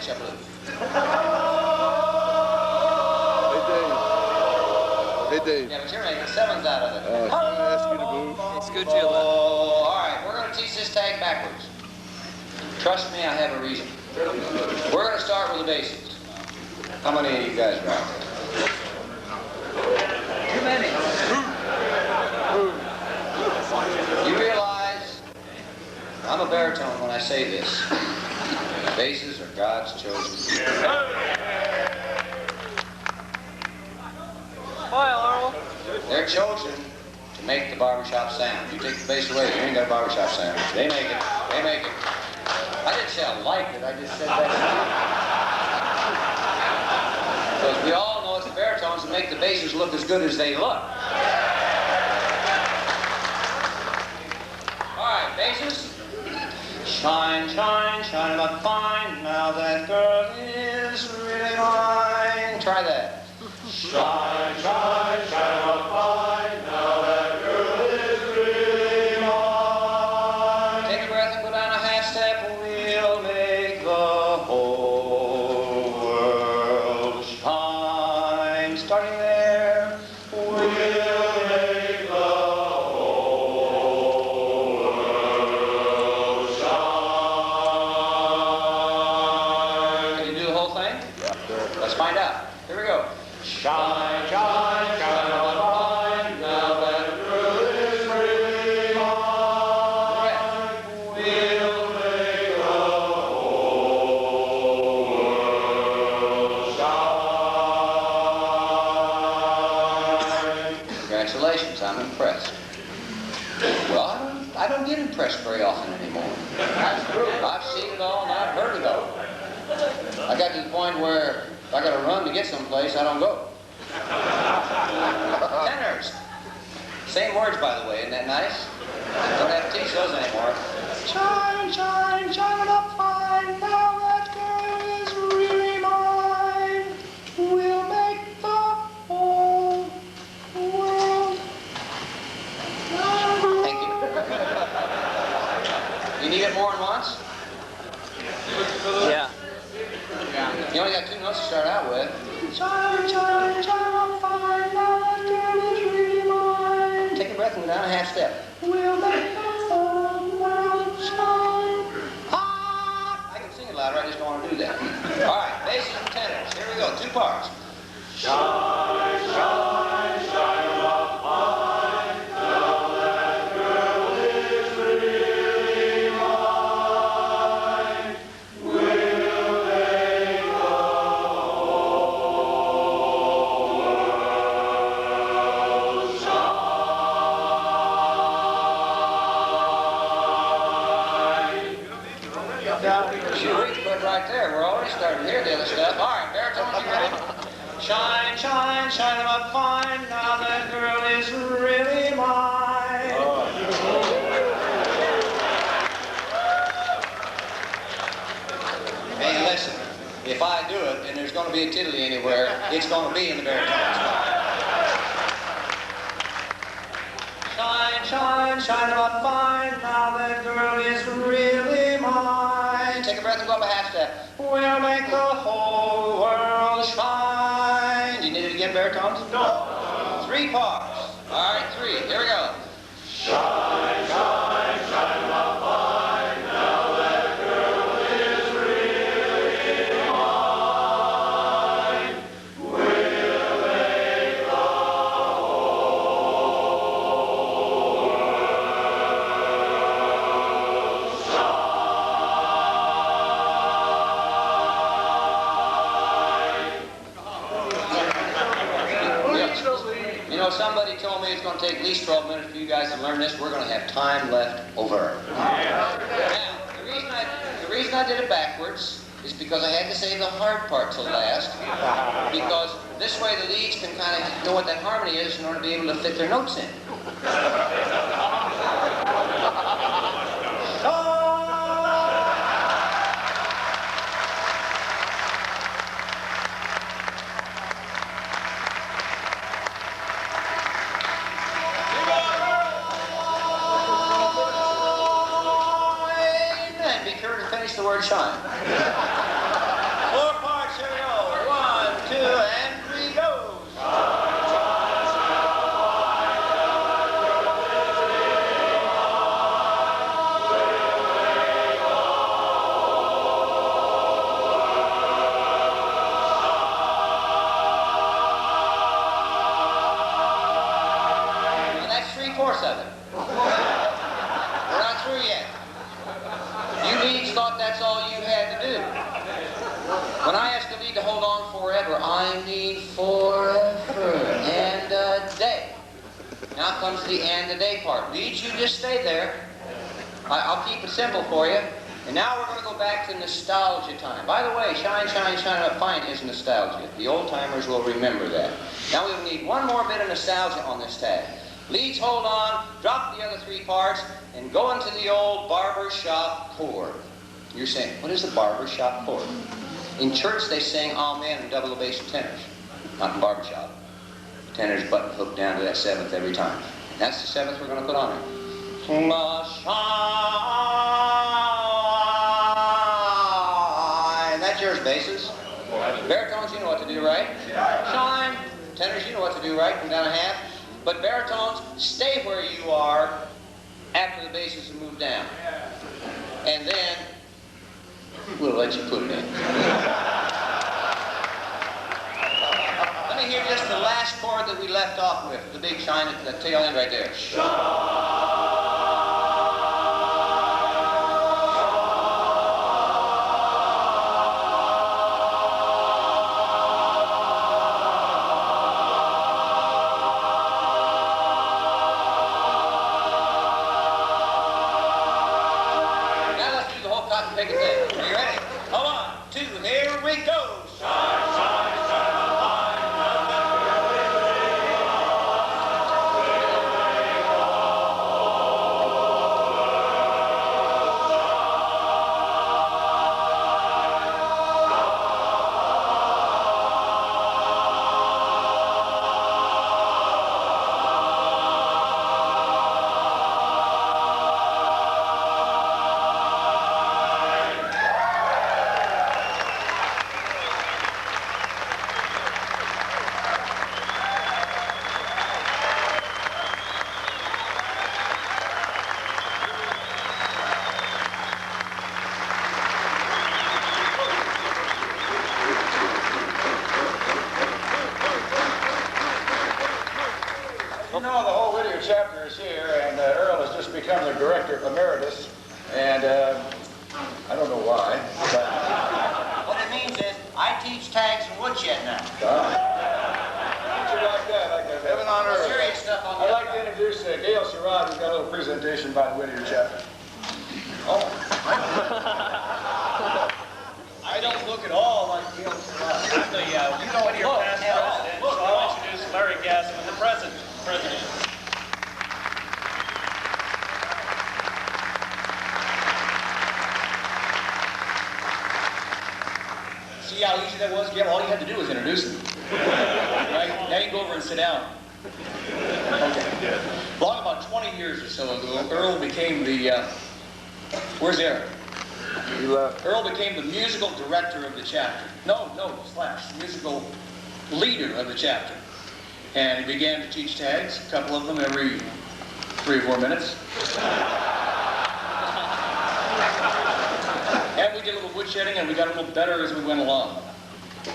hitch up a little. Hey, Dave. Yeah, but you're making sevens out of it. Can I ask you to move? It's good, Jilla. All right, we're going to teach this tag backwards. Trust me, I have a reason. We're going to start with the basics. How many of you guys are out there? Too many. You realize I'm a baritone when I say this. Basses are God's chosen. Smile, Earl. They're chosen to make the barbershop sound. You take the bass away, you ain't got a barbershop sound. They make it. They make it. I didn't say I liked it, I just said that. Because we all know it's the baritones that make the basses look as good as they look. All right, basses. Shine, shine, shine up fine. Now that girl is really mine. Try that. Shine, shine, shine up fine. Now that girl is really mine. Take a breath and go down a half step. We'll make the whole world shine. Starting there. We'll make the whole world shine. Can you do the whole thing? Yeah. Let's find out. Here we go. Shine, shine, shine on fine, now that girl is really mine. We'll make the whole world shine. Congratulations, I'm impressed. Well, I don't get impressed very often anymore. That's true. I've seen it all and I've heard it all. I got to the point where if I got to run to get someplace, I don't go. Tenors. Same words, by the way. Isn't that nice? Don't have to teach those anymore. Shine, shine, shine up fine. Now that girl is really mine. We'll make the whole world. Thank you. You need it more than once? Yeah. You only got 2 notes to start out with. Shine, shine, shine up fine, now that girl is really mine. Take a breath and go down a half step. We'll make the whole world shine. Ah! I can sing it louder, I just don't want to do that. All right, basses and tenors. Here we go, 2 parts. Shine, shine, shine up fine, now that girl is really mine. We'll make the whole world shine. Shoot, we can put it right there. We're already starting to hear the other stuff. All right, baritones, you ready? Shine, shine, shine them up fine. Now that girl is really mine. Hey, listen. If I do it and there's going to be a tiddly anywhere, it's going to be in the baritone spot. Shine, shine, shine them up fine. Now that girl is really mine. Take a breath and go up a half step. We'll make the whole world shine. Do you need it again, baritones? No. 3 parts. All right, 3. Here we go. Shine, shine, shine them up fine. Now that girl is really mine. We'll make the whole world shine. You know, somebody told me it's going to take at least 12 minutes for you guys to learn this. We're going to have time left over. Now, the reason I did it backwards is because I had to save the hard part till last. Because this way the leads can kind of know what that harmony is in order to be able to fit their notes in. Amen. Be sure to finish the word shine. forever, I mean forever and a day. Now comes the and a day part. Leads you just stay there. I'll keep it simple for you. And now we're going to go back to nostalgia time. By the way, shine, shine, shine up fine is nostalgia. The old timers will remember that. Now we'll need one more bit of nostalgia on this tag. Leads, hold on, drop the other three parts, and go into the old barber shop chord. You're saying, what is a barber shop chord? In church they sing amen and double the bass of tenors. Not in barber shop. Tenors button hooked down to that seventh every time. That's the seventh we're going to put on it. Shine. That's yours, basses. Baritones, you know what to do, right? Shine. Tenors, you know what to do, right? Come down a half. But baritones, stay where you are after the basses have moved down. And then we'll let you put it in. Let me hear just the last chord that we left off with, the big shine at the tail end right there. Chapter is here, and Earl has just become the director emeritus, and I don't know why. But what it means is, I teach tags and woodshed now. You like that? Heaven on earth. Serious stuff on the I'd like to introduce Gail Sherrod, who's got a little presentation by the Whittier chapter. Oh. I don't look at all like Gail Sherrod. Actually, you know Whittier past president, so I'll introduce Larry Gassman, the president. See how easy that was, Gail? All you had to do was introduce him. Right? Now you go over and sit down. Okay. Long about 20 years or so ago, Earl became the, where's Earl? He left. Earl became the musical director of the chapter. Musical leader of the chapter. And he began to teach tags, a couple of them every 3 or 4 minutes. And we did a little woodshedding, and we got a little better as we went along.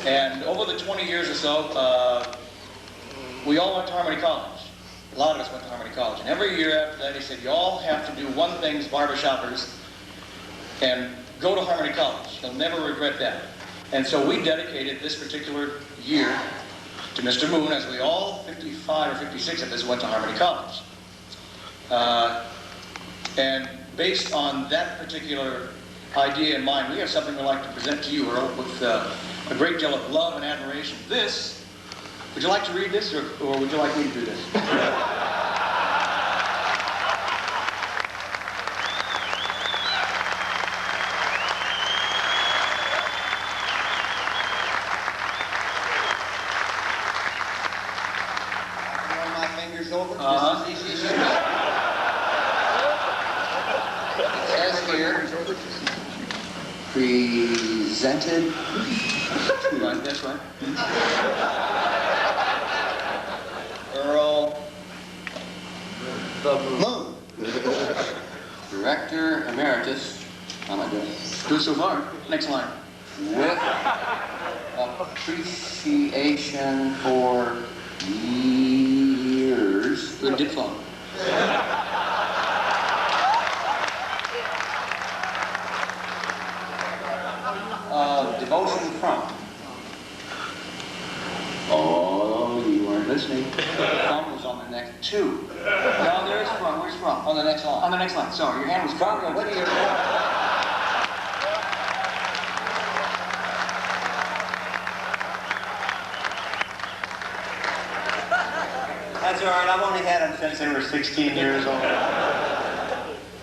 And over the 20 years or so, we all went to Harmony College. A lot of us went to Harmony College. And every year after that, he said, you all have to do one thing as barbershoppers, and go to Harmony College. You'll never regret that. And so we dedicated this particular year to Mr. Moon, as we all, 55 or 56 of us, went to Harmony College. And based on that particular idea in mind, we have something we'd like to present to you, Earl, with a great deal of love and admiration. This, would you like to read this, or would you like me to do this? Over. This is easy. It says here, presented. Right, that's right. Earl Moon, Director Emeritus. How am I doing? Do so far. Next line. With appreciation for years. Good diphthong. Devotion from listening. Thumb was on the next 2. No, there's from. Where's from? On the next line. On the next line. Sorry, your hand was covered. What are you? That's all right. I've only had them since they were 16 years old.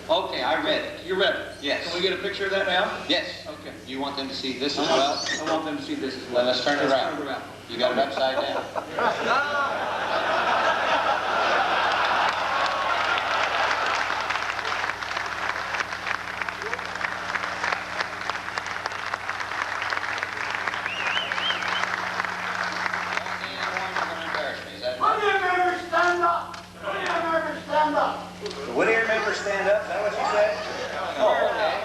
Okay, I read it. You read it? Yes. Can we get a picture of that now? Yes. Okay. You want them to see this as well? I want them to see this as well. Then let's turn it around. Turn it around. You got it upside down. The Whittier members stand up. Is that what you said? Oh, okay.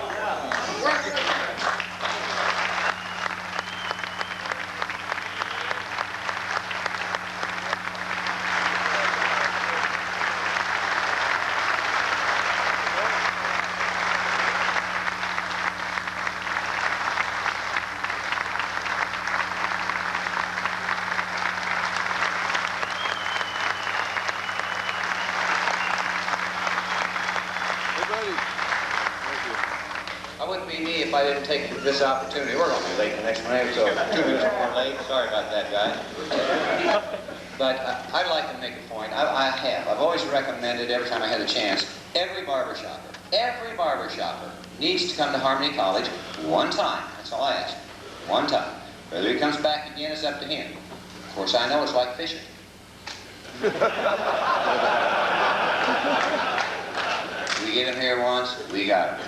I wouldn't be me if I didn't take this opportunity. We're going to be late the next one, so 2 minutes more late. Sorry about that, guys. But I'd like to make a point. I've always recommended every time I had a chance, every barber shopper needs to come to Harmony College one time. That's all I ask. One time. Whether he comes back again is up to him. Of course, I know it's like fishing. We get him here once, we got him.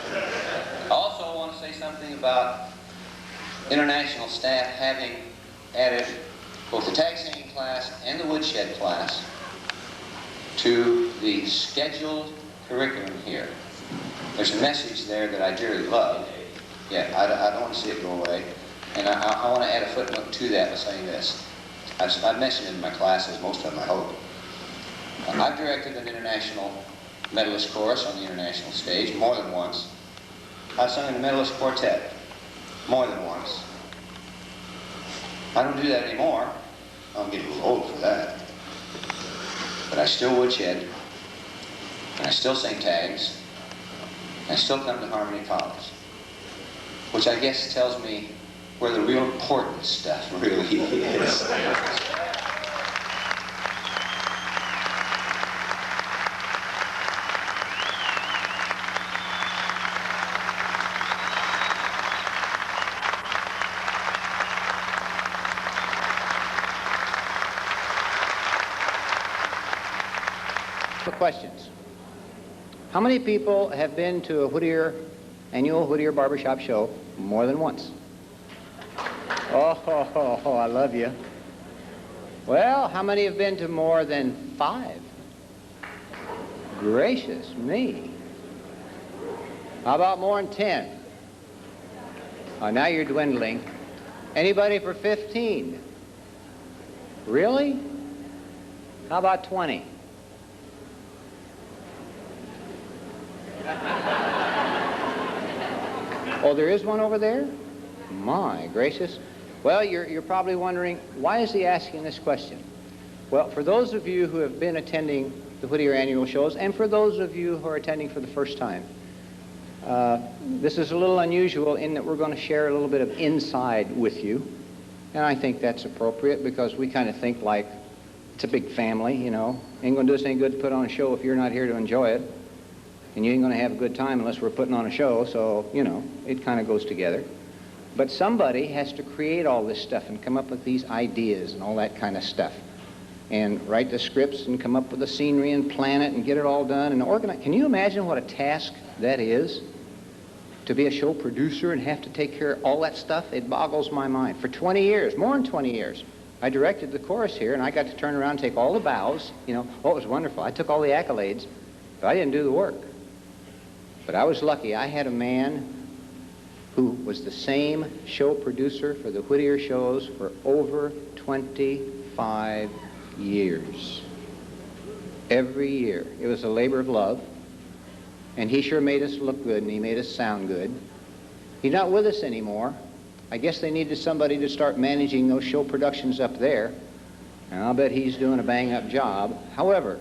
I also want to say something about international staff having added both the tag singing class and the woodshed class to the scheduled curriculum here. There's a message there that I dearly love. Yeah, I don't want to see it go away. And I want to add a footnote to that by saying this. I've mentioned it in my classes, most of them I hope. I've directed an international medalist chorus on the international stage more than once. I've sung in the medalist quartet more than once. I don't do that anymore. I'm getting a little old for that. But I still woodshed, and I still sing tags, and I still come to Harmony College, which I guess tells me where the real important stuff really is. Questions. How many people have been to a annual Whittier barbershop show more than once? Oh, I love you. Well, how many have been to more than 5? Gracious me. How about more than 10? Oh, now you're dwindling. Anybody for 15? Really? How about 20? Oh, there is one over there? My gracious. Well, you're probably wondering, why is he asking this question? Well, for those of you who have been attending the Whittier annual shows, and for those of you who are attending for the first time, this is a little unusual in that we're going to share a little bit of inside with you. And I think that's appropriate because we kind of think like it's a big family, you know. Ain't going to do us any good to put on a show if you're not here to enjoy it. And you ain't going to have a good time unless we're putting on a show, so, you know, it kind of goes together. But somebody has to create all this stuff and come up with these ideas and all that kind of stuff. And write the scripts and come up with the scenery and plan it and get it all done and organize. Can you imagine what a task that is? To be a show producer and have to take care of all that stuff? It boggles my mind. For 20 years, more than 20 years, I directed the chorus here, and I got to turn around and take all the bows. You know, oh, it was wonderful. I took all the accolades, but I didn't do the work. But I was lucky. I had a man who was the same show producer for the Whittier shows for over 25 years. Every year. It was a labor of love. And he sure made us look good, and he made us sound good. He's not with us anymore. I guess they needed somebody to start managing those show productions up there. And I'll bet he's doing a bang-up job. However,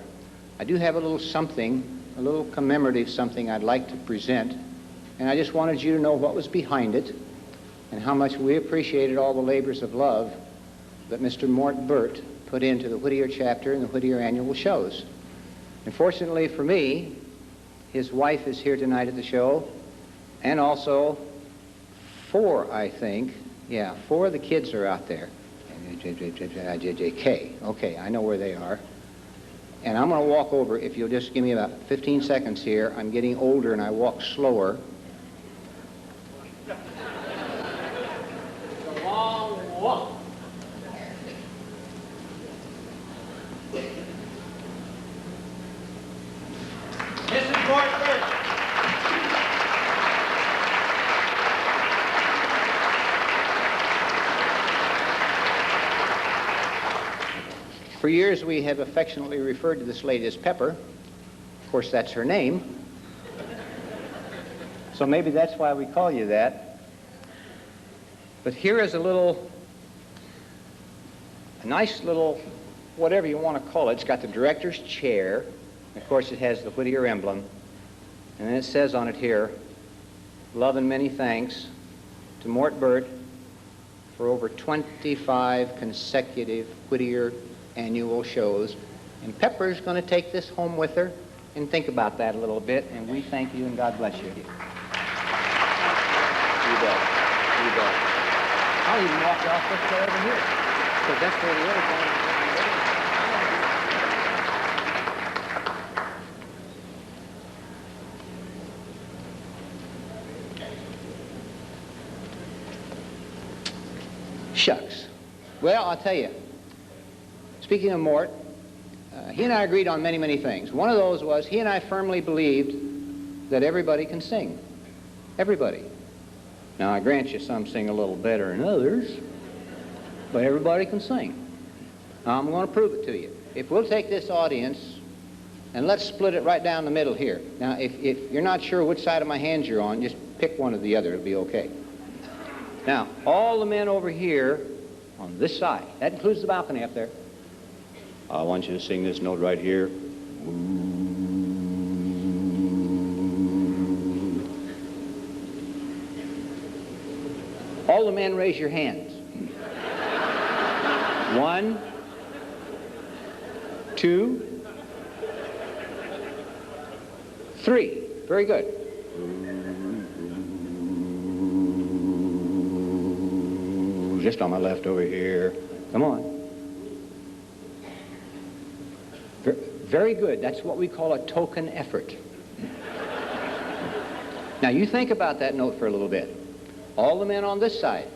I do have a little something, a little commemorative something I'd like to present, and I just wanted you to know what was behind it and how much we appreciated all the labors of love that Mr. Mort Burt put into the Whittier chapter and the Whittier annual shows. And fortunately for me, his wife is here tonight at the show, and also four of the kids are out there. JJK. Okay, I know where they are. And I'm going to walk over, if you'll just give me about 15 seconds here. I'm getting older and I walk slower. It's a long walk. Mrs. Mort Burt. For years we have affectionately referred to this lady as Pepper. Of course, that's her name. So maybe that's why we call you that. But here is a nice little, whatever you want to call it. It's got the director's chair. Of course, it has the Whittier emblem. And then it says on it here, love and many thanks to Mort Burt for over 25 consecutive Whittier annual shows. And Pepper's going to take this home with her and think about that a little bit. And we thank you and God bless you. You bet. You bet. I'll even walk off this way over here, because that's where the other going is. Shucks. Well, I'll tell you, speaking of Mort, he and I agreed on many, many things. One of those was he and I firmly believed that everybody can sing. Everybody. Now, I grant you some sing a little better than others, but everybody can sing. Now, I'm going to prove it to you. If we'll take this audience and let's split it right down the middle here. Now, if you're not sure which side of my hands you're on, just pick one or the other. It'll be okay. Now, all the men over here on this side, that includes the balcony up there, I want you to sing this note right here. All the men raise your hands. 1, 2, 3. Very good. Just on my left over here. Come on. Very good. That's what we call a token effort. Now, you think about that note for a little bit. All the men on this side,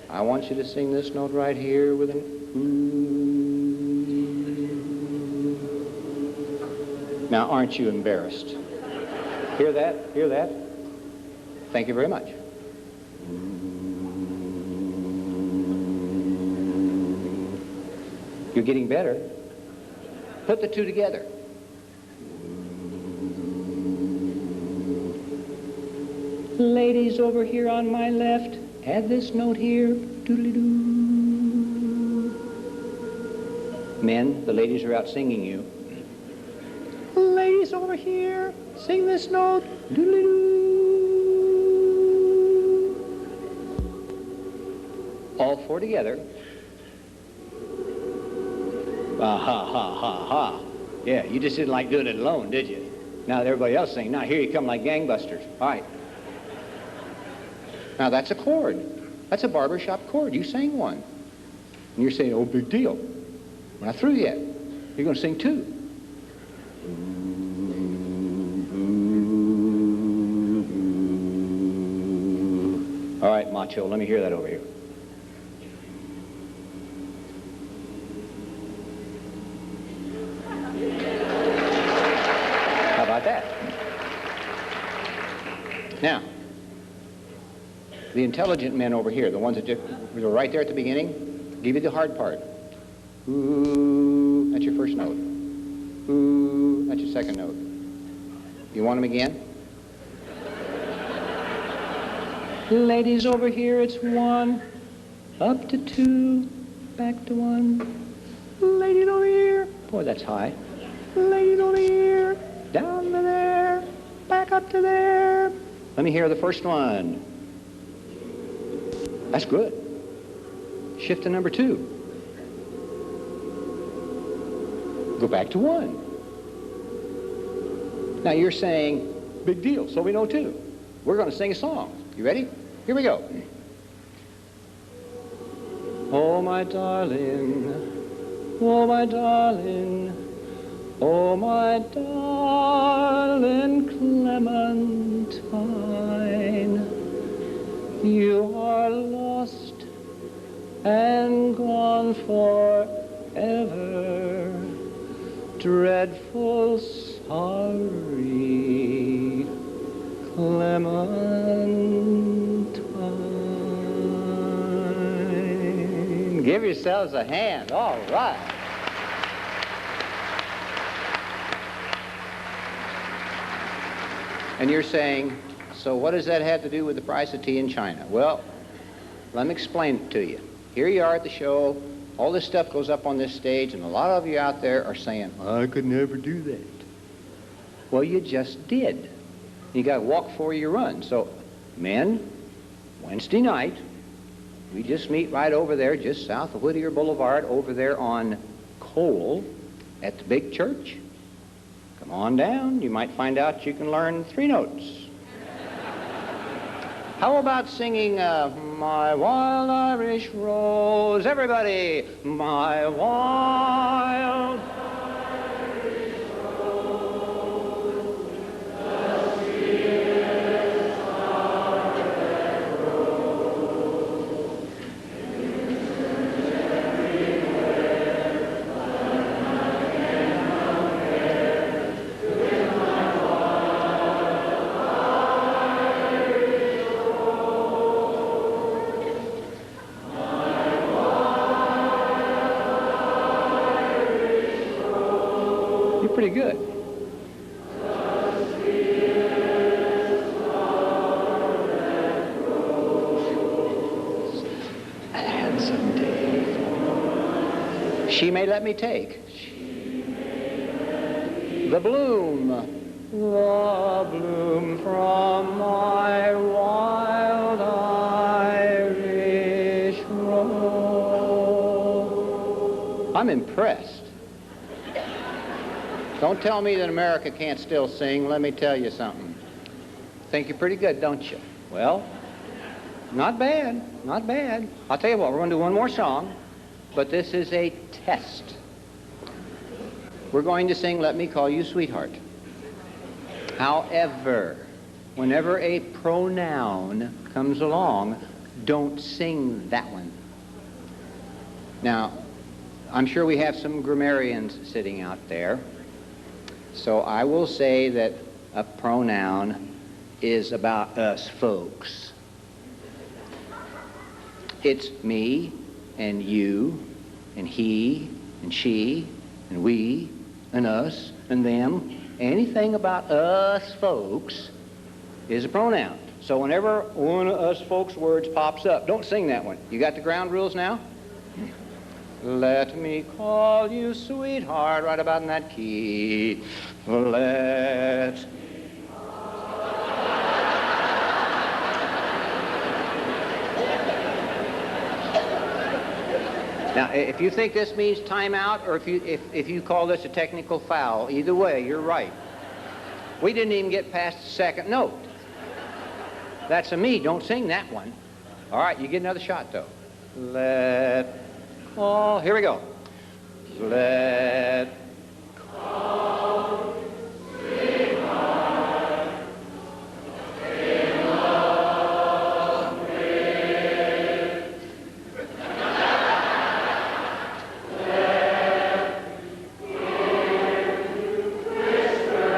I want you to sing this note right here with an ooh. Now, aren't you embarrassed? Hear that? Hear that? Thank you very much. You're getting better. Put the two together. Ladies over here on my left, add this note here. Doodly-doo. Men, the ladies are out singing you. Ladies over here, sing this note. Doodly-doo. All four together. Ha ha ha ha. Yeah, you just didn't like doing it alone, did you? Now everybody else sing. Now here you come like gangbusters. All right. Now that's a chord. That's a barbershop chord. You sang one. And you're saying, oh, big deal. We're not through yet. You're going to sing two. All right, macho, let me hear that over here. How about that? Now, the intelligent men over here, the ones that were right there at the beginning, give you the hard part. Ooh, that's your first note. Ooh, that's your second note. You want them again? Ladies over here, it's 1, up to 2, back to 1. Lady over here. Boy, that's high. Lady over here. Down to there. Back up to there. Let me hear the first one. That's good. Shift to number 2. Go back to 1. Now you're saying, big deal, so we know 2. We're going to sing a song. You ready? Here we go. Oh, my darling, oh, my darling, oh, my darling Clementine, you are lost and gone forever, dreadful sorry Clementine. Give yourselves a hand. All right. And you're saying, so what does that have to do with the price of tea in China? Well, let me explain it to you. Here you are at the show. All this stuff goes up on this stage, and a lot of you out there are saying, I could never do that. Well, you just did. You got to walk before you run. So, men, Wednesday night, we just meet right over there, just south of Whittier Boulevard, over there on Cole at the big church. Come on down. You might find out you can learn 3 notes. How about singing My Wild Irish Rose? Everybody, my wild Irish rose, the sweetest scarlet rose, everywhere, but none can compare with my pretty good. Handsome day. She may let me take the bloom from my wild Irish rose. I'm impressed. Don't tell me that America can't still sing. Let me tell you something. Think you're pretty good, don't you? Well, not bad, not bad. I'll tell you what, we're going to do one more song, but this is a test. We're going to sing Let Me Call You Sweetheart. However, whenever a pronoun comes along, don't sing that one. Now, I'm sure we have some grammarians sitting out there. So I will say that a pronoun is about us folks. It's me and you and he and she and we and us and them. Anything about us folks is a pronoun. So whenever one of us folks words pops up, don't sing that one. You got the ground rules now? Let me call you sweetheart, right about in that key. Let Now, if you think this means timeout, or if you call this a technical foul, either way, you're right. We didn't even get past the second note. That's a me. Don't sing that one. All right, you get another shot though. Oh, here we go. Let call sweetheart in love with. Let you whisper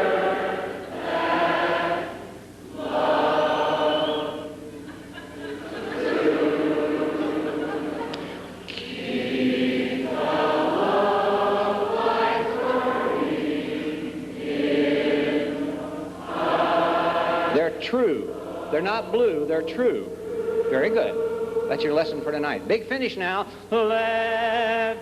that love. True. They're not blue, they're true. Very good. That's your lesson for tonight. Big finish now. Let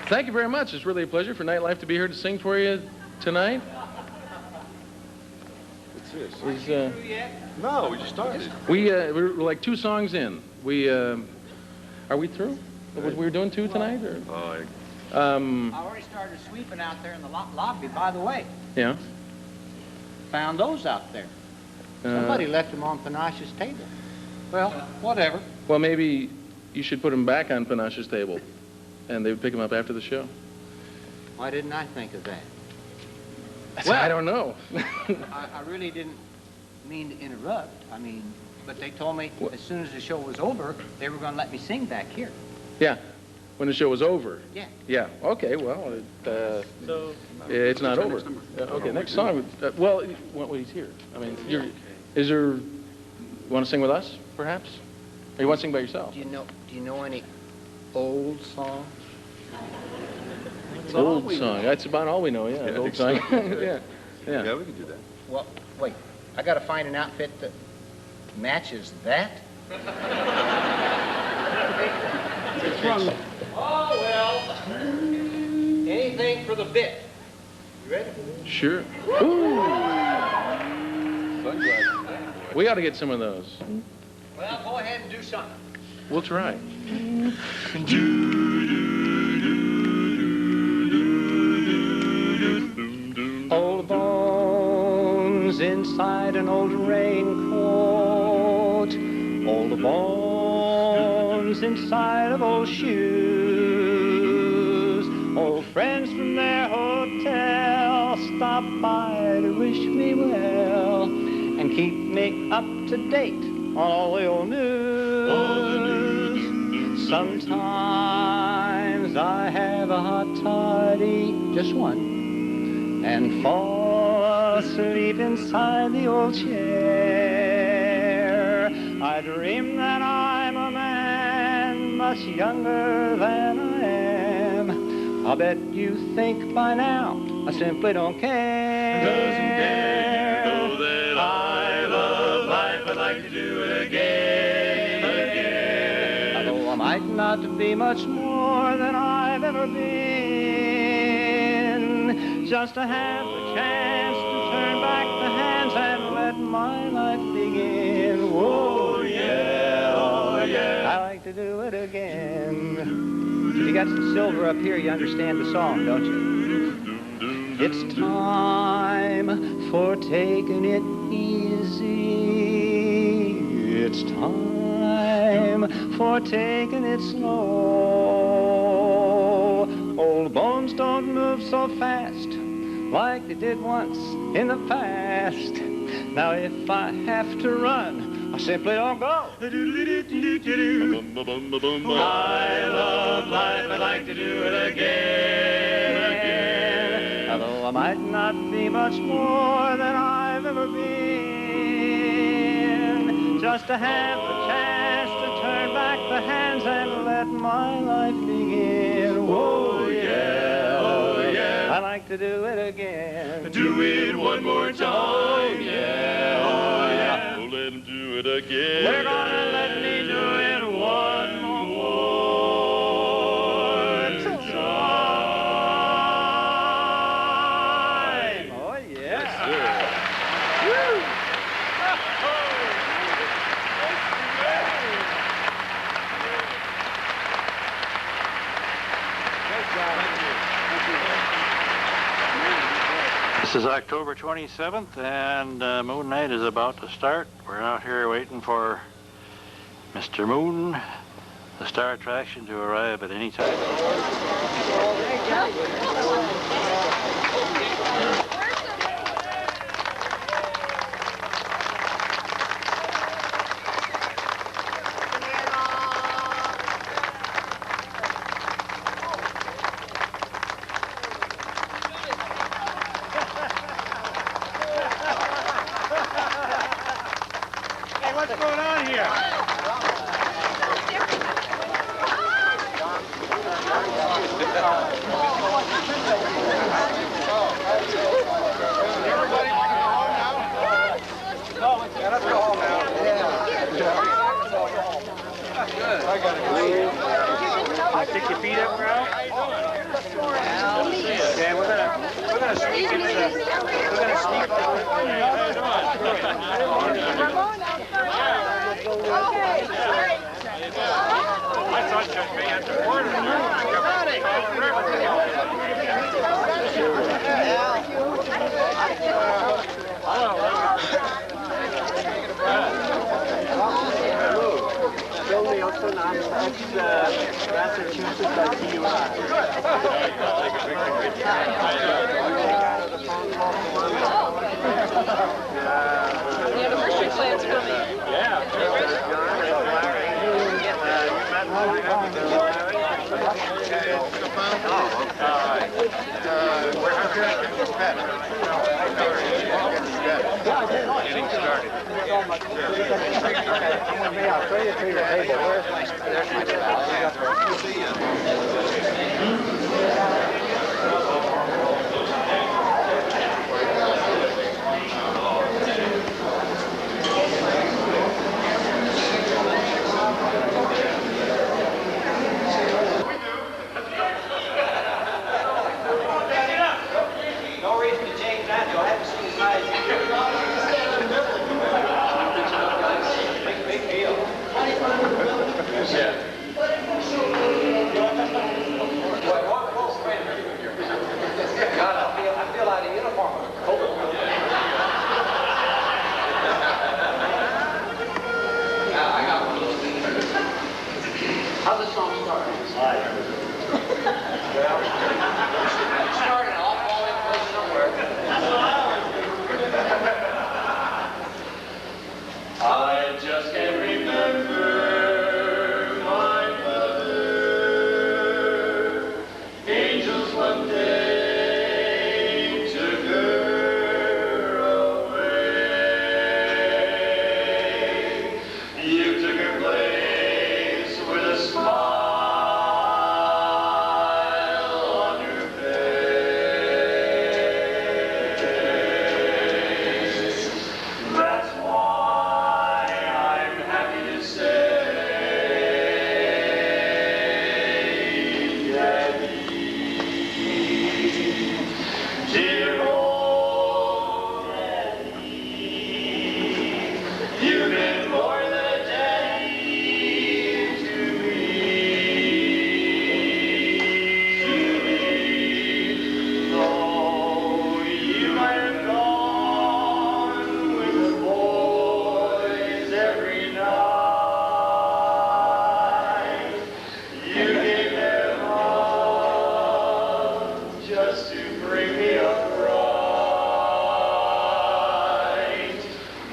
Thank you very much. It's really a pleasure for Nightlife to be here to sing for you tonight. What's this? No, we just started. We're like 2 songs in. Are we through? We were doing 2 tonight? Or? I already started sweeping out there in the lobby, by the way. Yeah. Found those out there. Somebody left them on Panache's table. Well, whatever. Well, maybe you should put them back on Panache's table, and they would pick them up after the show. Why didn't I think of that? Well, I don't know. I really didn't mean to interrupt. I mean, but they told me as soon as the show was over, they were going to let me sing back here. Yeah, when the show was over. Yeah. Yeah. Okay. Well, it's not over. Okay. Next song. Well, he's here. I mean, is there? You want to sing with us, perhaps? Or you want to sing by yourself? Do you know any old songs? Old song. That's about all we know. Yeah. Old song. Yeah. Yeah, we can do that. Well, wait. I got to find an outfit that matches that. Oh, well. Anything for the bit. You ready? Sure. Ooh. We ought to get some of those. Well, go ahead and do something. We'll try. Old bones inside an old raincoat. Old bones inside of old shoes. Old friends from their hotel stop by to wish me well and keep me up to date on all the old news. Sometimes I have a hot toddy, just one, and fall asleep inside the old chair. I dream that I'm a man much younger than I am. I'll bet you think by now I simply don't care. Doesn't care. You know that I love life. I'd like to do it again. Although I might not be much more than I've ever been, just to have the chance to turn back the hands and let my life begin. Oh yeah, oh yeah, I like to do it again. If you got some silver up here, you understand the song, don't you? It's time for taking it easy. It's time for taking it slow. Old bones don't move so fast like they did once in the past. Now if I have to run, I simply don't go. I love life, I'd like to do it again. Although I might not be much more than I've ever been, just to have the chance to turn back the hands and let my life begin. Oh yeah, oh yeah, I like to do it again. Do it one more time. Oh yeah, oh yeah, we'll let him do it again. We're gonna let me do it one more time. Oh yeah. Woo. This is October 27th, and Moon Night is about to start. We're out here waiting for Mr. Moon, the star attraction, to arrive at any time. What's going on here? gonna sneak it. We're gonna sneak I thought you'd be at the border. Bill Nielsen, I'm ex-Massachusetts The anniversary plan's coming. Getting started. There's my No reason to change that. You'll have to see his eyes. Big deal. Yeah. Whoa, wait a minute. God, I feel out of uniform. I got one of those things. How's the song start? Well, it started off all in place somewhere. I just can't remember my mother. Angels one day took her away. You took her place with a smile on your face. That's why I'm happy to say, Daddy, dear old Daddy, you've been more than a daddy to me. Though you might have gone with the boys every night, you gave them up just to bring me up right.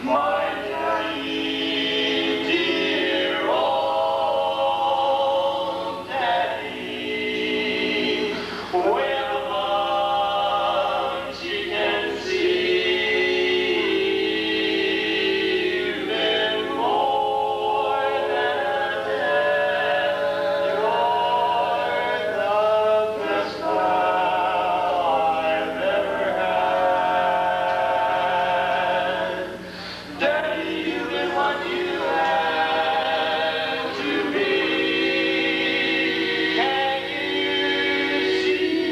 My daddy, dear old daddy, way up above she can see. You've been more than a dad. You're the best pal I've ever had. Daddy, you've been what you had to be. Can you see?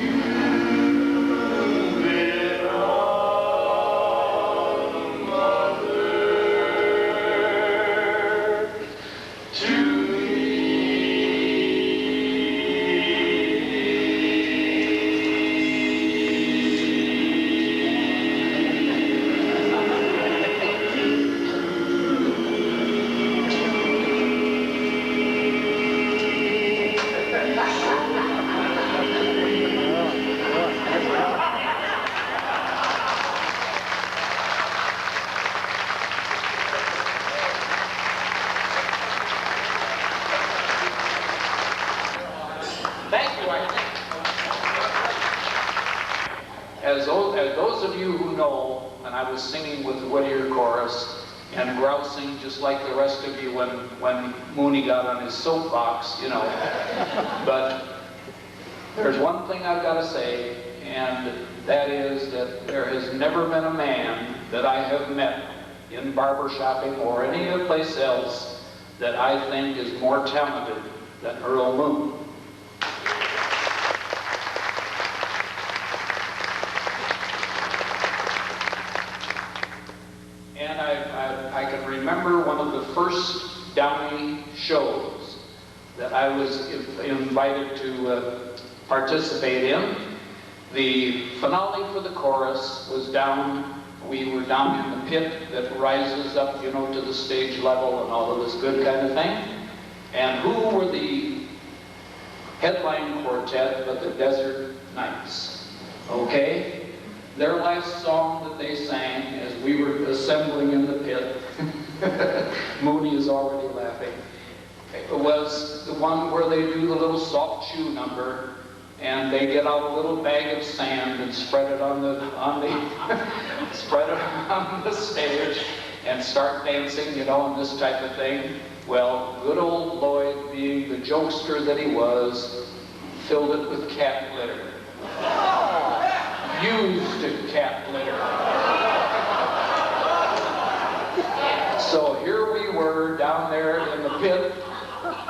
You've been a mother to Thank you, Arthur. As those of you who know, and I was singing with the Whittier chorus and grousing just like the rest of you when Mooney got on his soapbox, you know. But there's one thing I've got to say, and that is that there has never been a man that I have met in barber shopping or any other place else that I think is more talented than Earl Moon. And I can remember one of the first Downey shows that I was invited to participate in. The finale for the chorus was down, we were down in the pit that rises up, you know, to the stage level and all of this good kind of thing. And who were the headline quartet but the Desert Knights? Okay? Their last song that they sang as we were assembling in the pit, Mooney is already laughing, it was the one where they do the little soft shoe number, and they get out a little bag of sand and spread it on the spread it on the stage and start dancing, you know, and this type of thing. Well, good old Lloyd, being the jokester that he was, filled it with cat litter. Used cat litter. So here we were down there in the pit,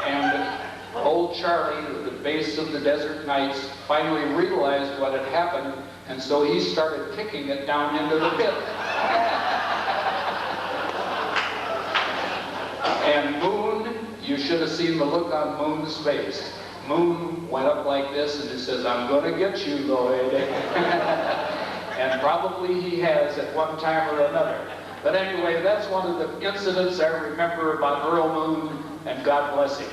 and old Charlie, the bass of the Desert Knights, finally realized what had happened, and so he started kicking it down into the pit. And Moon, you should have seen the look on Moon's face. Moon went up like this and he says, "I'm going to get you, Lloyd." And probably he has at one time or another. But anyway, that's one of the incidents I remember about Earl Moon, and God bless him.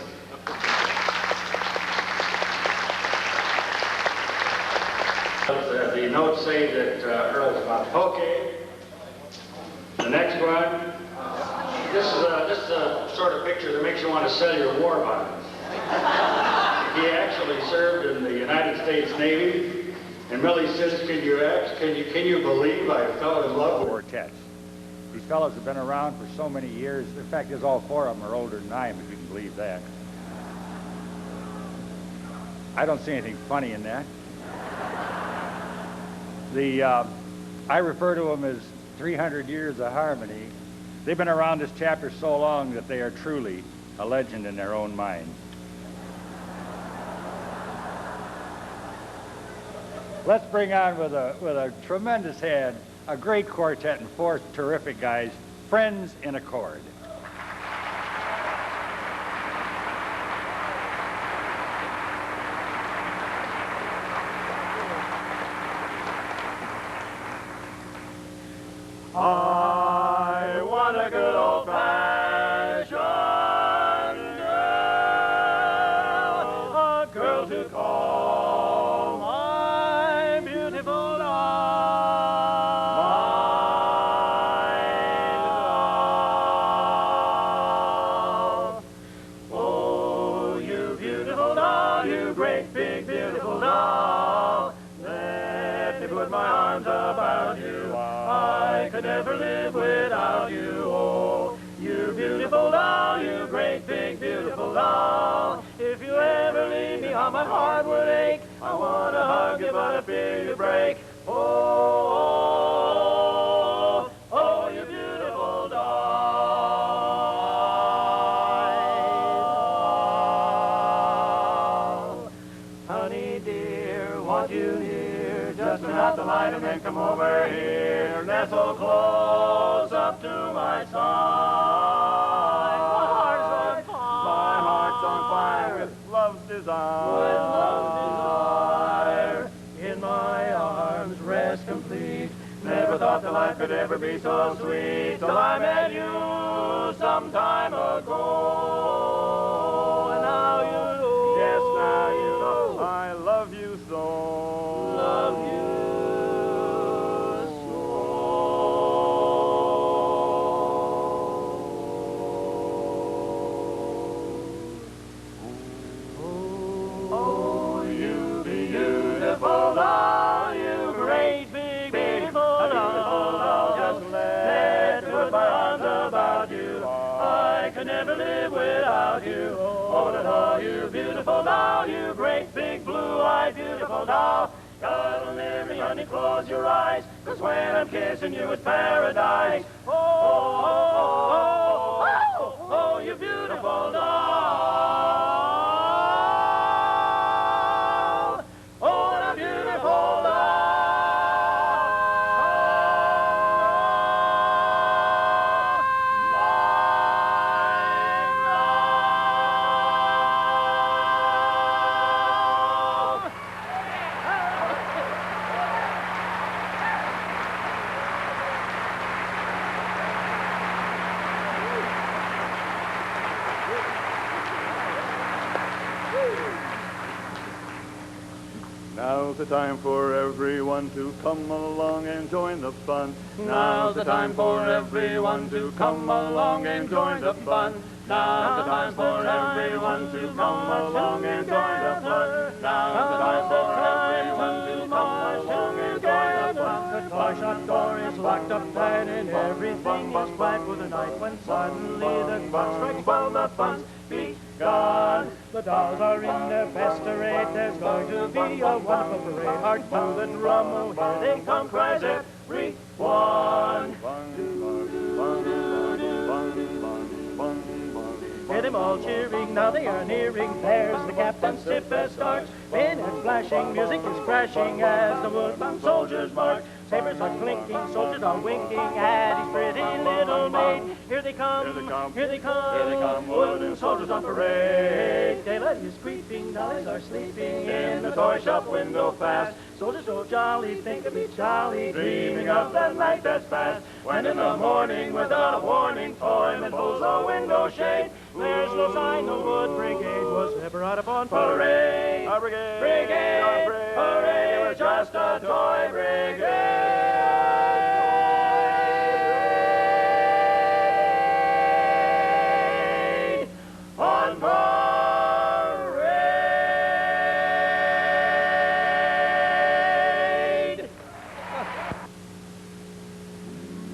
The notes say that Earl's about okay. The next one, this is a sort of picture that makes you want to sell your war bonds. He actually served in the United States Navy, and Millie says, can you believe I fell in love with quartets. These fellows have been around for so many years. In fact, there's all four of them are older than I am, if you can believe that. I don't see anything funny in that. I refer to them as 300 years of harmony. They've been around this chapter so long that they are truly a legend in their own mind. Let's bring on with a tremendous hand, a great quartet and four terrific guys, Friends in Accord. I want a good old-fashioned girl, a girl to call my beautiful doll. Oh, you beautiful doll, you great big beautiful doll, let me put my arms about you. I could never live without you. Oh, you beautiful doll, you great big beautiful doll. If you ever leave me, how my heart would ache. I want to hug you, but I fear you break. Oh, oh, oh, you beautiful doll. Honey dear, want you here, just turn out the light and then come over here. Nestle close up to my side. My heart's on fire with love's desire. In my arms, rest complete. Never thought that life could ever be so sweet till I met you some time ago. And now you know, yes, now you know, I love you so. Love you. You beautiful doll, you great big blue-eyed beautiful doll. Cuddle near me, honey, close your eyes, 'cause when I'm kissing you it's paradise. Oh, oh, oh, oh, oh, oh, you beautiful doll. Now's the time for everyone to come along and join the fun. Now's the time for everyone to come along and join the fun. Now's the time for everyone to come along and join the fun. Now's the time for everyone to come along and join the fun. The toy shop door is locked up tight and everything is quiet for the night when suddenly the clock strikes 12. The fun's begun. The dolls are in their best array. There's going to be a wonderful parade. Hark to the drum, oh here they come, cries everyone. Hear them all cheering, now they are nearing. There's the captain, stiff as starch. Bayonets flashing, music is crashing as the wood-bound soldiers march. Sabers are clinking, soldiers are winking at his pretty little maid. Here they come, here they come, here they come, wooden soldiers on parade. Daylight is creeping, dollies are sleeping in the toy shop window fast. Soldiers so jolly, think of each jolly, dreaming of that night that's past. When in the morning, without a warning, toyman pulls a window shade. There's no sign the wood brigade was ever out upon parade. Our brigade, brigade, our brigade, parade, it was just a toy brigade. On parade.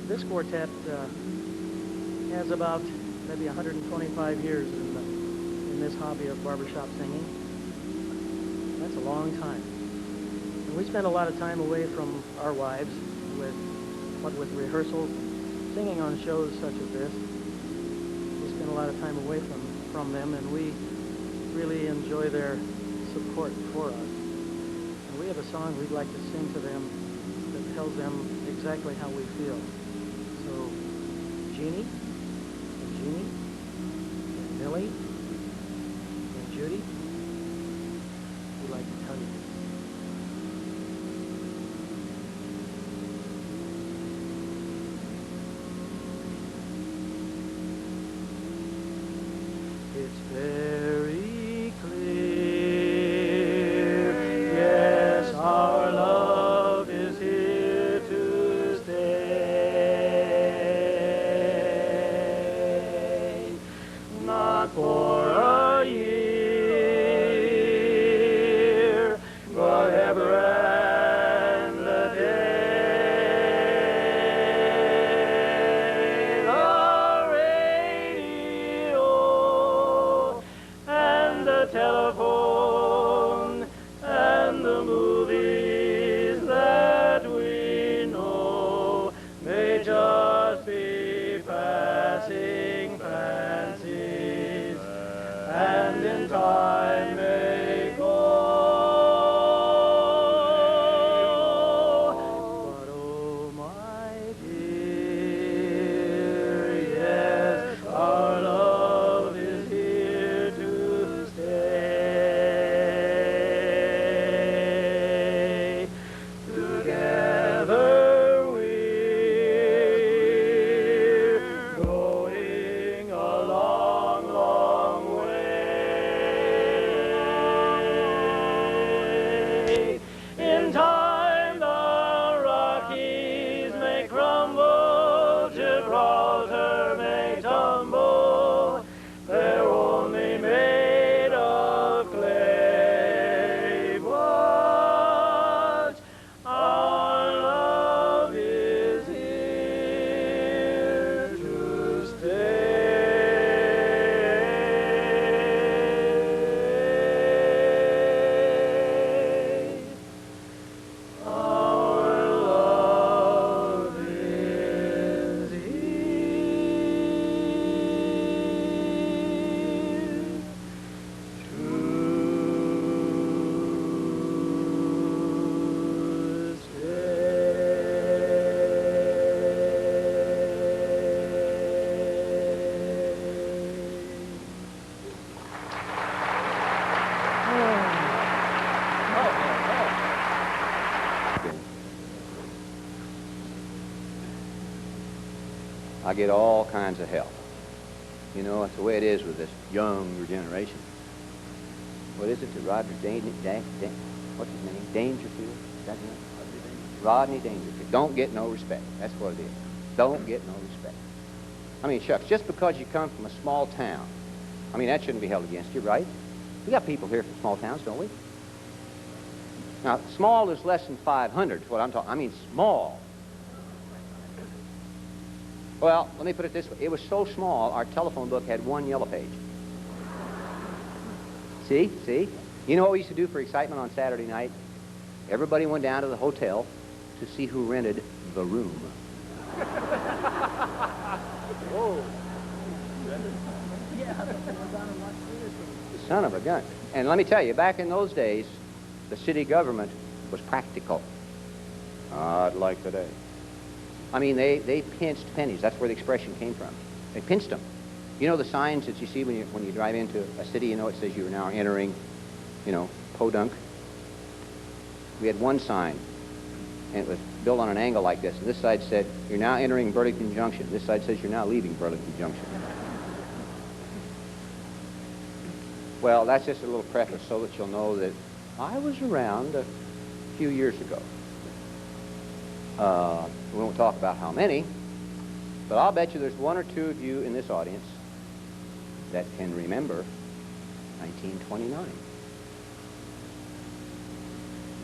This quartet has about maybe 125 years in this hobby of barbershop singing. That's a long time. And we spend a lot of time away from our wives with rehearsals, singing on shows such as this. We spend a lot of time away from them, and we really enjoy their support for us. And we have a song we'd like to sing to them that tells them exactly how we feel. So, Jeannie, and Millie, and Judy, we'd like to tell you this. It's very clear, yes, our love is here to stay. Not for a year, but ever and a day. The radio and the telephone and the movies that we know may just be passing fancies, and in time may go. But oh my dear, yes, our love is here to stay. Together we're going a long, long way. In time the Rockies may crumble, Gibraltar may tumble. They're only made of clay. But our love is here to stay. Our love is here to I get all kinds of help. You know, that's the way it is with this younger generation. What is it that Roger what's his name? Dangerfield? Is that him? Rodney Dangerfield. Don't get no respect. That's what it is. Don't get no respect. I mean, shucks, just because you come from a small town, I mean, that shouldn't be held against you, right? We got people here from small towns, don't we? Now, small is less than 500 is what I'm talking. I mean, small. Well, let me put it this way. It was so small, our telephone book had one yellow page. See? See? You know what we used to do for excitement on Saturday night? Everybody went down to the hotel to see who rented the room. Whoa. Son of a gun. And let me tell you, back in those days, the city government was practical. Not like today. I mean, they pinched pennies. That's where the expression came from. They pinched them. You know the signs that you see when you drive into a city, you know, it says you are now entering, you know, Podunk. We had one sign, and it was built on an angle like this. And this side said, you're now entering Burlington Junction. This side says you're now leaving Burlington Junction. Well, that's just a little preface so that you'll know that I was around a few years ago. We won't talk about how many, but I'll bet you there's one or two of you in this audience that can remember 1929.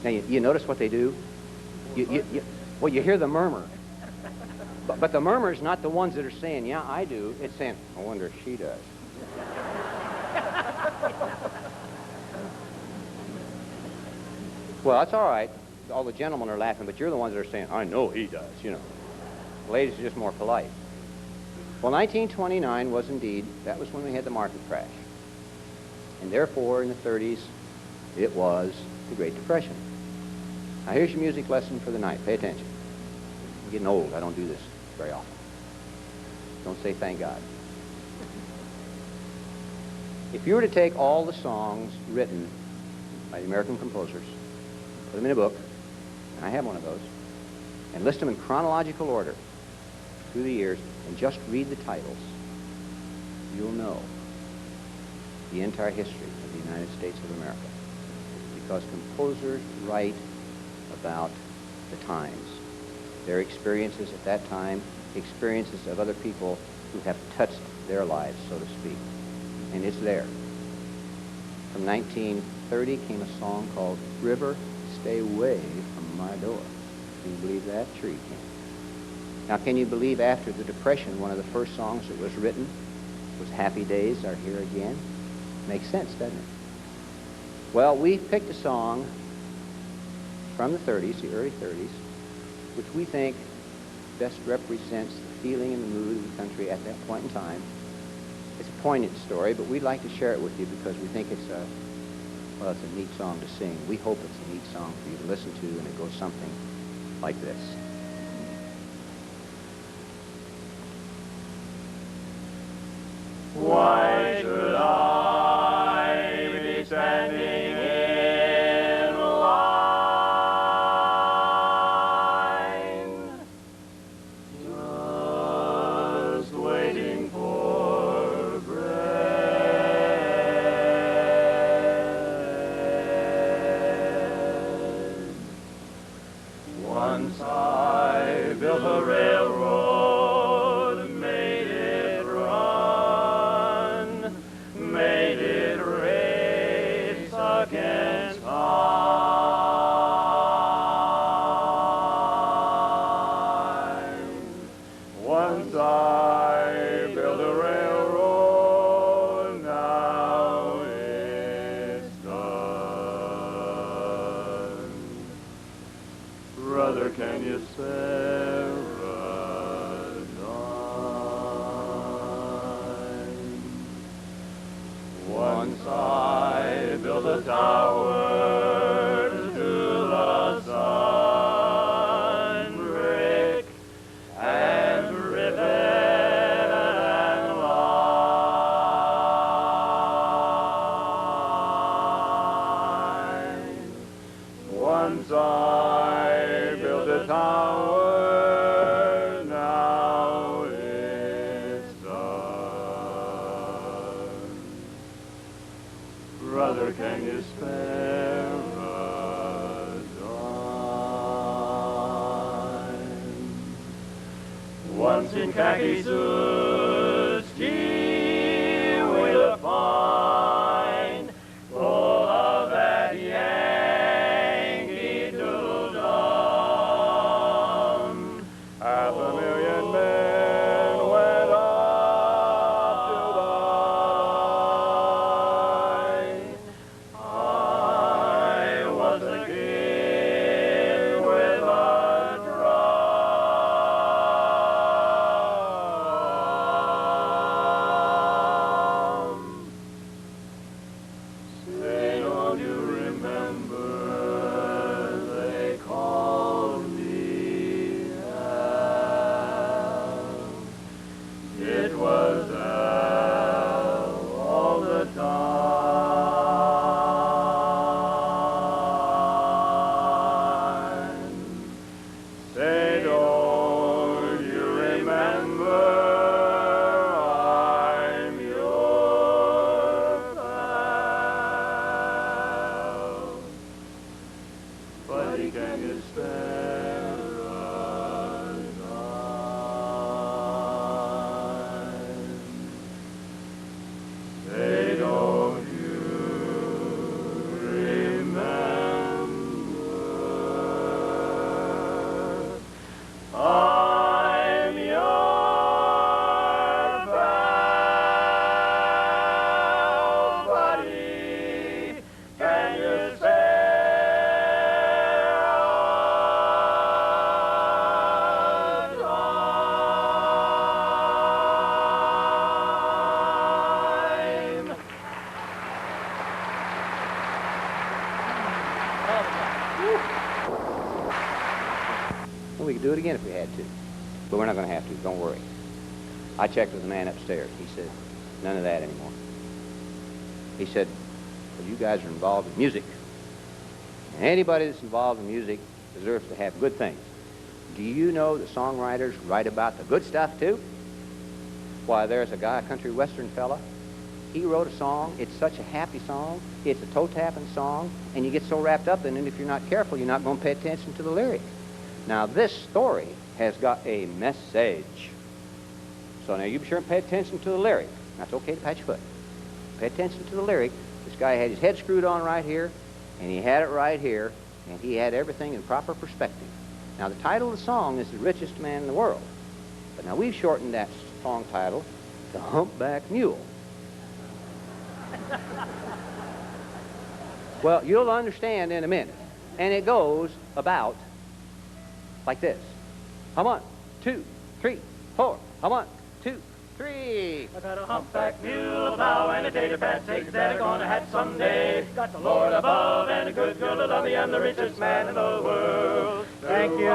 Now, you notice what they do? Well, you hear the murmur. But the murmur is not the ones that are saying, yeah, I do. It's saying, I wonder if she does. Well, that's all right. All the gentlemen are laughing, but you're the ones that are saying, I know he does, you know. The ladies are just more polite. Well, 1929 was indeed, that was when we had the market crash. And therefore, in the 30s, it was the Great Depression. Now, here's your music lesson for the night. Pay attention. I'm getting old. I don't do this very often. Don't say thank God. If you were to take all the songs written by the American composers, put them in a book, and I have one of those, and list them in chronological order through the years, and just read the titles, you'll know the entire history of the United States of America. Because composers write about the times, their experiences at that time, experiences of other people who have touched their lives, so to speak. And it's there. From 1930 came a song called River, Stay Away from My Door. Can you believe that? Sure you can. Now, can you believe after the Depression, one of the first songs that was written was Happy Days Are Here Again? Makes sense, doesn't it? Well, we picked a song from the 30s, the early 30s, which we think best represents the feeling and the mood of the country at that point in time. It's a poignant story, but we'd like to share it with you because we think it's a neat song to sing. We hope it's a neat song for you to listen to, and it goes something like this. Why should I be standing in line, just waiting for bread? Once I built a railroad, made it run, made it race against time. Once I built a railroad, now it's done. Brother, can you spare a dime? Once I built a tower to the sun, brick and rivet and line. Once I built a tower, now it's done. Brother, can you spare a in khaki suits. Gee, we look fine, full of that Yankee Doodle Dum. 500,000 men went up to the line. I was the king with a drum. Say, don't you remember they called me Al? It was Al all the time. Say, don't you remember I'm your pal? Buddy, can you spare a dime? Say, don't you remember I'm your pal, buddy? Can you spare a dime? Well, we could do it again if we had to, but we're not going to have to. Don't worry. I checked with the man upstairs. He said, none of that anymore. He said, well, you guys are involved in music. And anybody that's involved in music deserves to have good things. Do you know that songwriters write about the good stuff, too? Why, there's a guy, a country western fella. He wrote a song. It's such a happy song. It's a toe-tapping song. And you get so wrapped up in it, if you're not careful, you're not going to pay attention to the lyrics. Now, this story has got a message. So now you be sure and pay attention to the lyric. That's okay to pat your foot. Pay attention to the lyric. This guy had his head screwed on right here, and he had it right here, and he had everything in proper perspective. Now, the title of the song is The Richest Man in the World. But now we've shortened that song title to Humpback Mule. Well, you'll understand in a minute. And it goes about like this. 1, 2, 3, 4. 1, 2, 3. I got a humpback mule, a plow, and a tater pat eggs that are gonna hatch someday. Got the Lord above and a good girl to love me. I'm the richest man in the world. Thank you,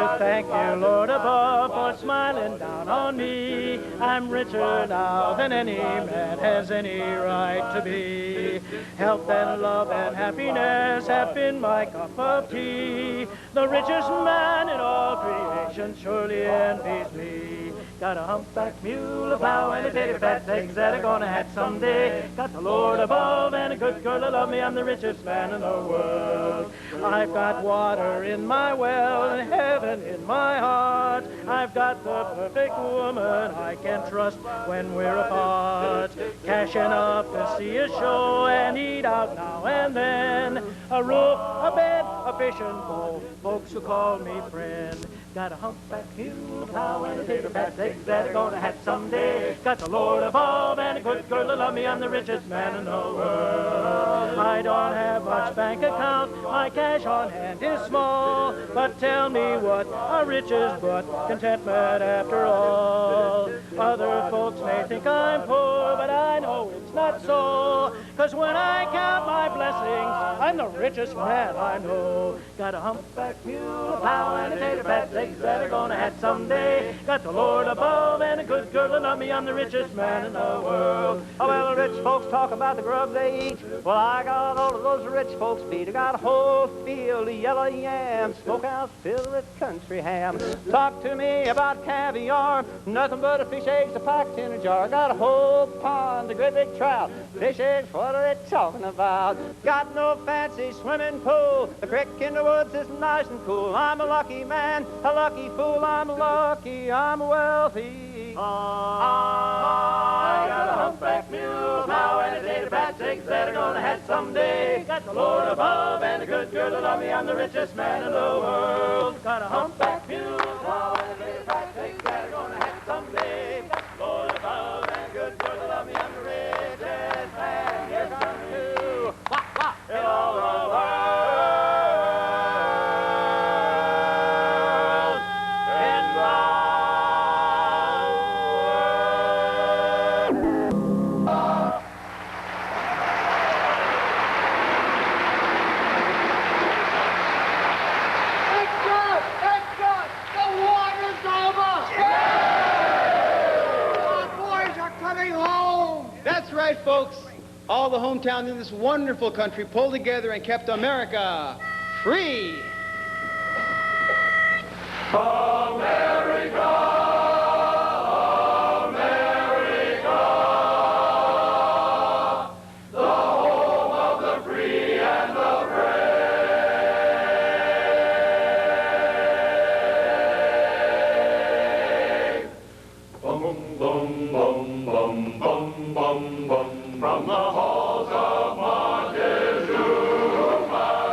Lord above, for smiling down on me. I'm richer now than any man has any right to be. Health and love and happiness have been my cup of tea. The richest man in all creation surely envies me. Got a humpback mule, a plow, and a tater pat eggs that are gonna hatch someday. Got the Lord above and a good girl to love me. I'm the richest man in the world. I've got water in my well and heaven in my heart. I've got the perfect woman I can trust when we're apart. Cash enough to see a show and eat out now and then. A roof, a bed, a fishing pole, folks who call me friend. Got a humpback mule, a plow, and a tater pat eggs that are gonna hatch someday. Got the Lord above and a good girl to love me. I'm the richest man in the world. I don't have much bank account, my cash on hand is small. But tell me what a riches but contentment after all. Other folks may think I'm poor, but I know it's not so. 'Cause when I count my blessings, I'm the richest man I know. Got a humpback mule, a plow, and a tater pat eggs that are gonna hatch someday. Got the Lord above and a good girl to love me. I'm the richest man in the world. Oh, well, the rich folks talk about the grub they eat. Well, I got all of those rich folks beat. I got a whole field of yellow yams, smokehouse filled with country ham. Talk to me about caviar, nothing but a fish eggs packed in a jar. I got a whole pond of great big trout. Fish eggs, what are they talking about? Got no fancy swimming pool. The creek in the woods is nice and cool. I'm a lucky man, a lucky fool. I'm lucky, I'm wealthy. I got a humpback mule now, and it's 8 bad eggs that are gonna hatch someday. Got the Lord above and a good girl to love me. I'm the richest man in the world. Got a humpback mule now, and it's 8 bad eggs that are gonna hatch someday. Got the Lord above and a good girl to love me. I'm the richest man. Yes, I'm you. In all the world. That's right, folks. All the hometowns in this wonderful country pulled together and kept America free. America, America, the home of the free and the brave. Bum, bum, bum, bum, bum, bum, bum. From the halls of Montezuma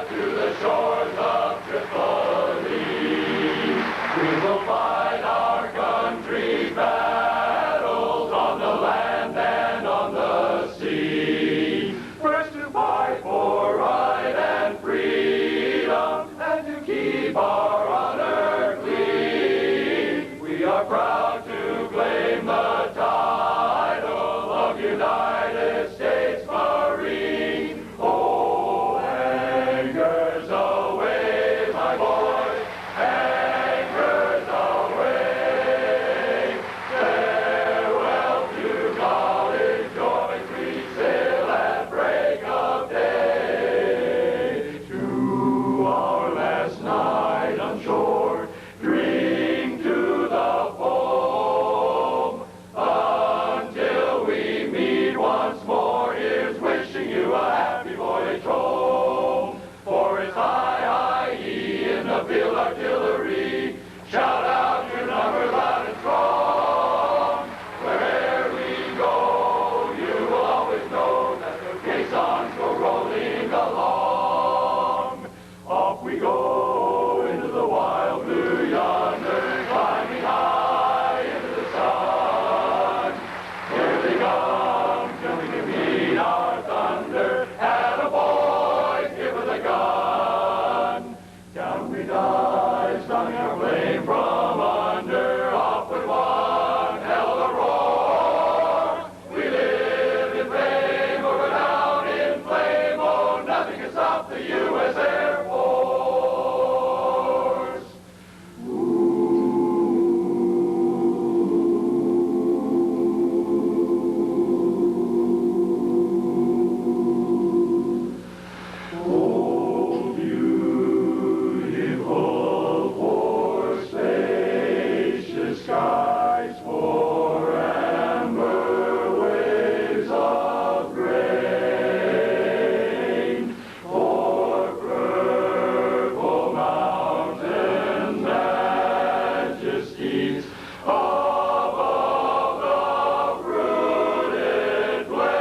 to the shores of Tripoli, we will fight our country's battles on the land and on the sea. First to fight for right and freedom, and to keep our honor clean. We are proud to claim the title of United States Marine. Oh, anchors aweigh, my boys, anchors aweigh. Farewell to college joys, we sail at break of day. To our last night on shore, drink to the foam, until we meet once more. Here's wishing you a happy voyage home. For it's I-E in the field artillery. Shout out your numbers loud and strong. Wherever we go, you will always know that the caissons go rolling along. Off we go into the wild blue yonder, climbing high into the sun. Here they come, coming to meet our thunder. Attaboy, give us a gun. Down we dive, stunning our flame from under. Off with one hell of a roar. We live in fame, or go down in flame. Oh, nothing can stop the U.S. Air Force. Oh, beautiful for spacious skies, for amber waves of grain, for purple mountain majesties above the fruited plain.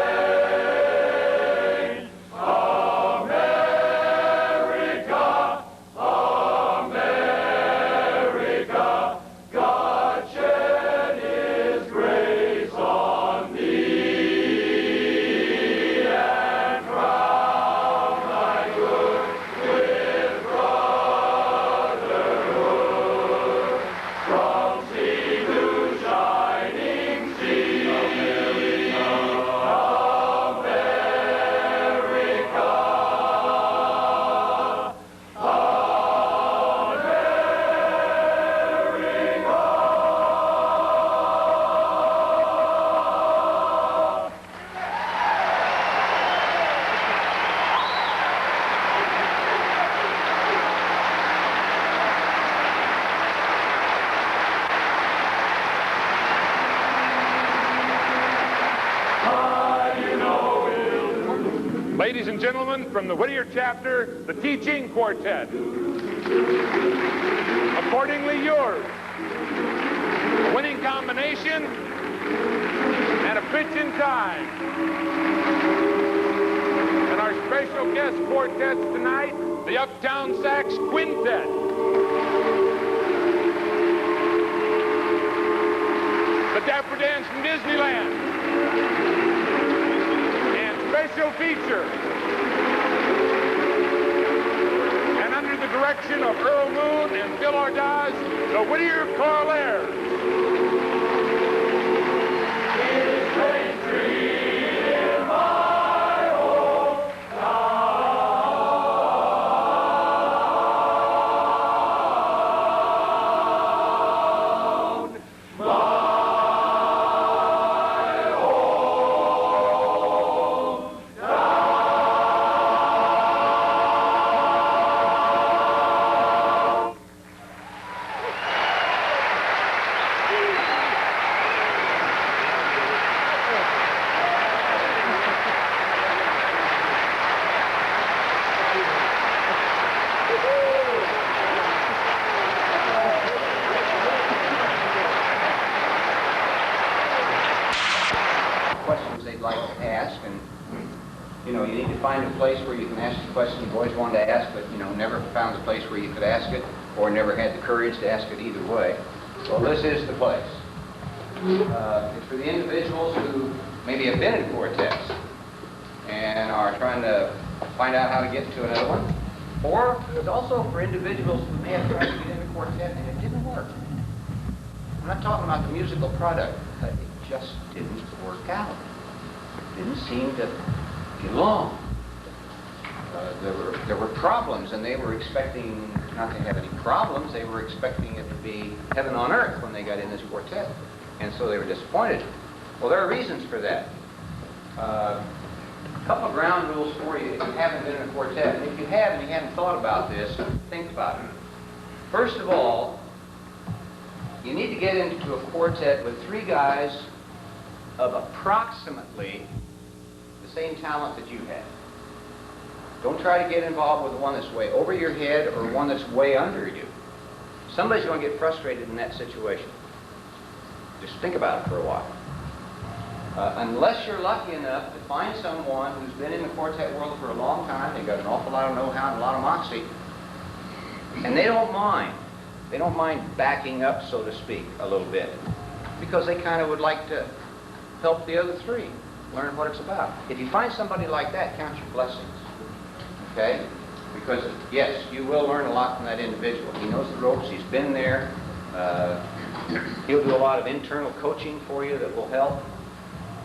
America, America, God shed His grace on thee, and crown thy good with brotherhood, from sea to shining sea. Ladies and gentlemen, from the Whittier chapter, the Teaching Quartet. Accordingly yours. winning combination, and a pitch in time. And our special guest quartets tonight, the Uptown Sax Quintet. The Dapper Dans from Disneyland. And special feature. And under the direction of Earl Moon and Phil Ordaz, the Whittier Corlaires. Questions they'd like to ask, and you know, you need to find a place where you can ask the question you've always wanted to ask, but you know, never found a place where you could ask it, or never had the courage to ask it either way. Well, this is the place. It's for the individuals who maybe have been in quartets and are trying to find out how to get into another one, or it's also for individuals who may have tried to get in a quartet and it didn't work. I'm not talking about the musical product, but it just didn't work out. Didn't seem to get along. There were problems, and they were expecting not to have any problems. They were expecting it to be heaven on earth when they got in this quartet, and so they were disappointed. Well, there are reasons for that. A couple of ground rules for you if you haven't been in a quartet, and if you have and you haven't thought about this, think about it. First of all, you need to get into a quartet with 3 guys of approximately the same talent that you have. Don't try to get involved with one that's way over your head or one that's way under you. Somebody's going to get frustrated in that situation. Just think about it for a while. Unless you're lucky enough to find someone who's been in the quartet world for a long time, they've got an awful lot of know-how and a lot of moxie, and they don't mind. They don't mind backing up, so to speak, a little bit, because they kind of would like to help the other 3 learn what it's about. If you find somebody like that, count your blessings, okay? Because, yes, you will learn a lot from that individual. He knows the ropes, he's been there. He'll do a lot of internal coaching for you that will help.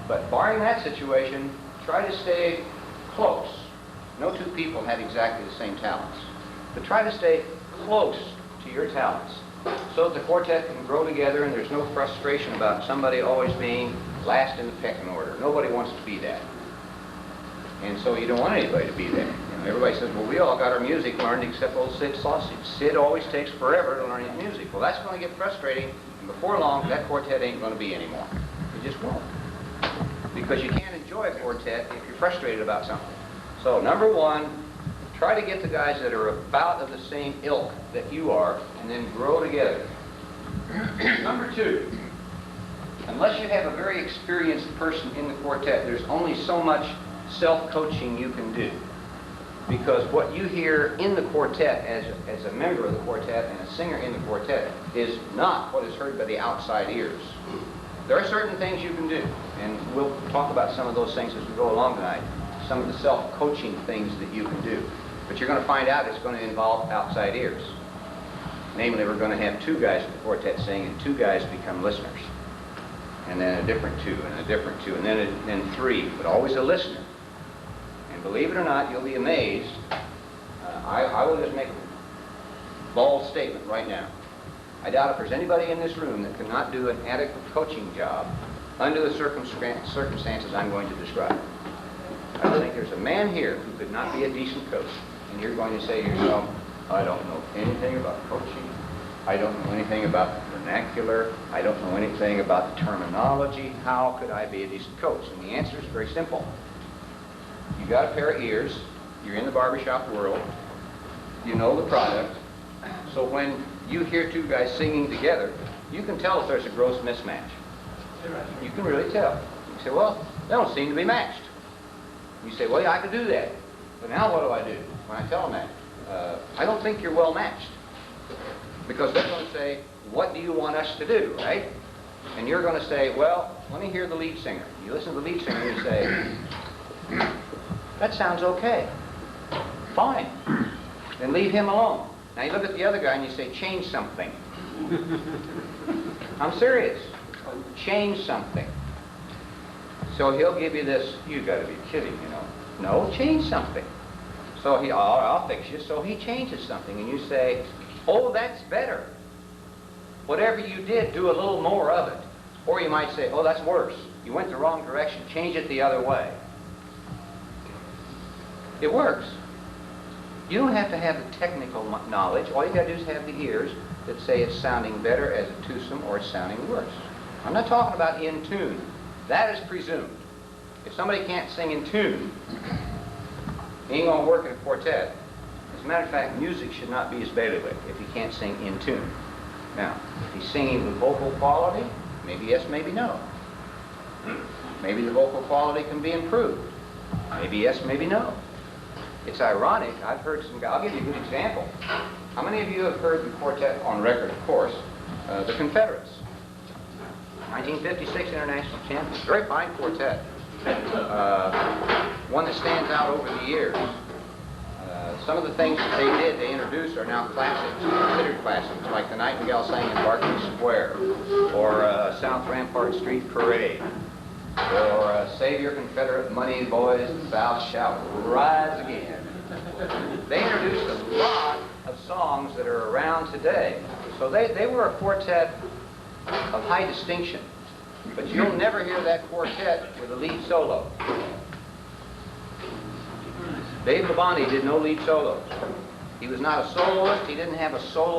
But barring that situation, try to stay close. No 2 people have exactly the same talents, but try to stay close to your talents so that the quartet can grow together and there's no frustration about somebody always being last in the pecking order. Nobody wants to be that. And so you don't want anybody to be that. You know, everybody says, well, we all got our music learned except old Sid Sausage. Sid always takes forever to learn his music. Well, that's going to get frustrating, and before long, that quartet ain't going to be anymore. It just won't. Because you can't enjoy a quartet if you're frustrated about something. So, number 1, try to get the guys that are about of the same ilk that you are, and then grow together. Number 2, unless you have a very experienced person in the quartet, there's only so much self-coaching you can do. Because what you hear in the quartet as a member of the quartet and a singer in the quartet is not what is heard by the outside ears. There are certain things you can do, and we'll talk about some of those things as we go along tonight, some of the self-coaching things that you can do. But you're going to find out it's going to involve outside ears. Namely, we're going to have 2 guys in the quartet sing, and 2 guys become listeners. And then a different 2, and a different 2, and then 3, but always a listener. And believe it or not, you'll be amazed. I will just make a bold statement right now. I doubt if there's anybody in this room that cannot do an adequate coaching job under the circumstances I'm going to describe. I think there's a man here who could not be a decent coach. And you're going to say to yourself, I don't know anything about coaching. I don't know anything about the vernacular. I don't know anything about the terminology. How could I be a decent coach? And the answer is very simple. You got a pair of ears. You're in the barbershop world. You know the product. So when you hear 2 guys singing together, you can tell if there's a gross mismatch. You can really tell. You say, well, they don't seem to be matched. You say, well, yeah, I can do that. But now what do I do when I tell them that? I don't think you're well matched. Because they're going to say, what do you want us to do, right? And you're going to say, well, let me hear the lead singer. You listen to the lead singer and you say, that sounds okay. Fine. Then leave him alone. Now you look at the other guy and you say, change something. I'm serious. Change something. So he'll give you this, you got to be kidding, you know. No, change something. So I'll fix you. So he changes something and you say, oh, that's better. Whatever you did, do a little more of it. Or you might say, oh, that's worse. You went the wrong direction. Change it the other way. It works. You don't have to have the technical knowledge. All you got to do is have the ears that say it's sounding better as a twosome or it's sounding worse. I'm not talking about in tune. That is presumed. If somebody can't sing in tune, he ain't going to work in a quartet. As a matter of fact, music should not be his bailiwick if he can't sing in tune. Now, if he's singing with vocal quality, maybe yes, maybe no. Maybe the vocal quality can be improved. Maybe yes, maybe no. It's ironic. I've heard some guys. I'll give you a good example. How many of you have heard the quartet on record, of course, the Confederates? 1956 international champions. Very fine quartet. One that stands out over the years. Some of the things that they did, they introduced, are now classics, considered classics, like The Nightingale Sang in Berkeley Square, or South Rampart Street Parade, or Save Your Confederate Money, Boys, the South Shout, Rise Again. They introduced a lot of songs that are around today. So they were a quartet of high distinction. But you'll never hear that quartet with a lead solo. Dave Labonte did no lead solos. He was not a soloist. He didn't have a solo